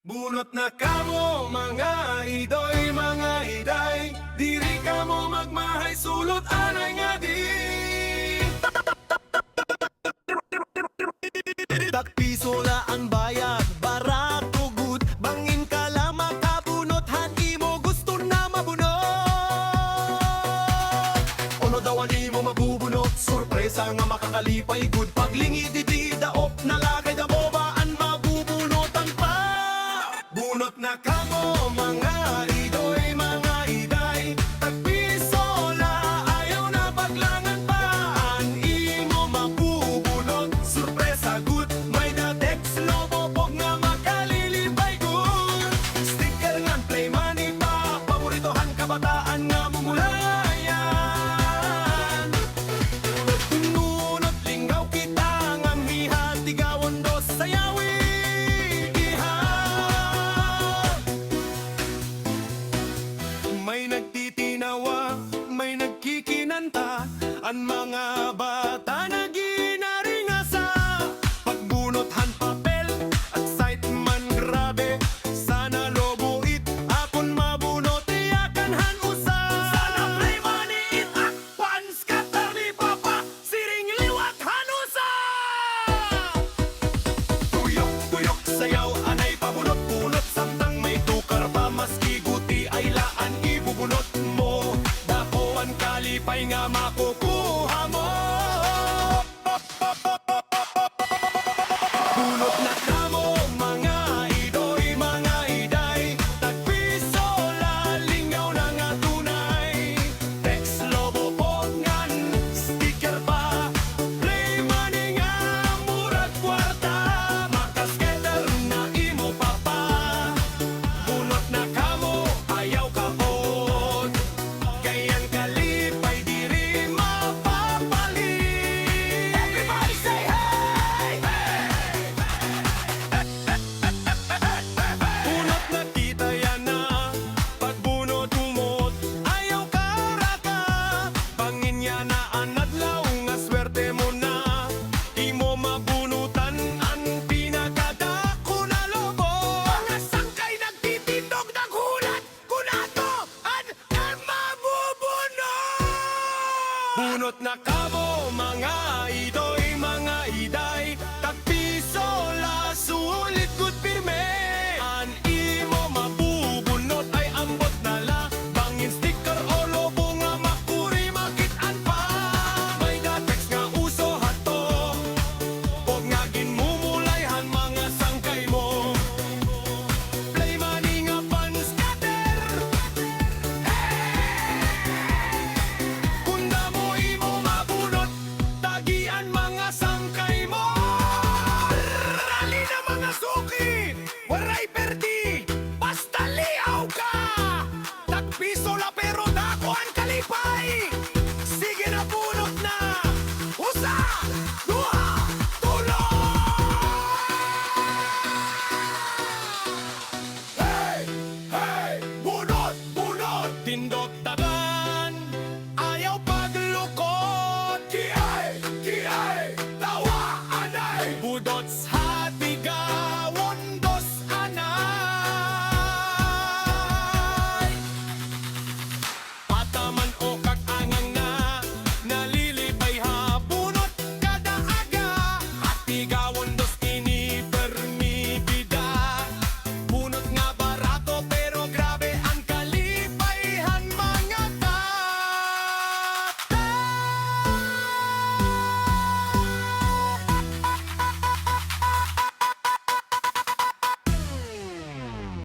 Bunot na kamo mga idoy, mga iday, diri kamo magmahay sulot anay nga di. Takpiso la ang bayad, barato good. Bangin ka lang makabunot, hindi mo gusto na mabunot. Ono daw ani mo mabubunot, sorpresa nga makakalipay good. Paglingi di daop na lagay da bobaan mabubunutan pa. Bunot na kamo mga idoy, mga iday, tagpiso la ayaw na paglangan pa. Imo mabubunot, sorpresa good. May datex lobo pog nga makalilipay good. Sticker nga play money pa, paboritohan kabataan nga mumulayan. Nunot lingaw kita nga mihatigawan dos sayawi. May nagtitinawa, may nagkikinanta, ang mga bata na ginaringasa. Pagbunothan papel, excitement grabe. Sana lobuit, akon mabunot, iyakan han usa. Sana play money it, akpan, scatter ni papa, siring liwat hanusa. Tuyok-tuyok sayaw, anay pabunot-bunot, samtang may tukar pa, maski guti ay laan ibubunot mo. Dako ang kalipay nga makukuha mo. Bunot na kamo mga idoy, mga iday, tagpiso la lingaw na nga tunay. Text lobo pongan, sticker pa, play money nga murag kwarta. Makaskater na imo papa, bunot na kamo ayaw kapot. Kayang kalipay diri mapapalit. Everybody say hey! Bunot na kita yan na, pagbunot umot, ayaw karaka. Bangin yan na anadlaw nga swerte mo na. Imo mabunutan ang pinakadako na lobo. Mga sangkay nagtitindog ng hulat, kunato ang mabubunot. Bunot na kamo mga idoy, mga iday, tagpiso la sulit good pirme. An imo mabubunot ay ambot na la, bangin sticker o lobo nga makuri makitaan pa. May datex nga uso hato, og nga ginmumulayhan mga sangkay mo. Play money nga pan scatter. Kunda mo imo mabunot, tagian mga sangkay mo. Rally na mga suki, waray perdi, basta liaw ka. Tagpiso la pero dako ang kalipay. Sige na bunot na, usa!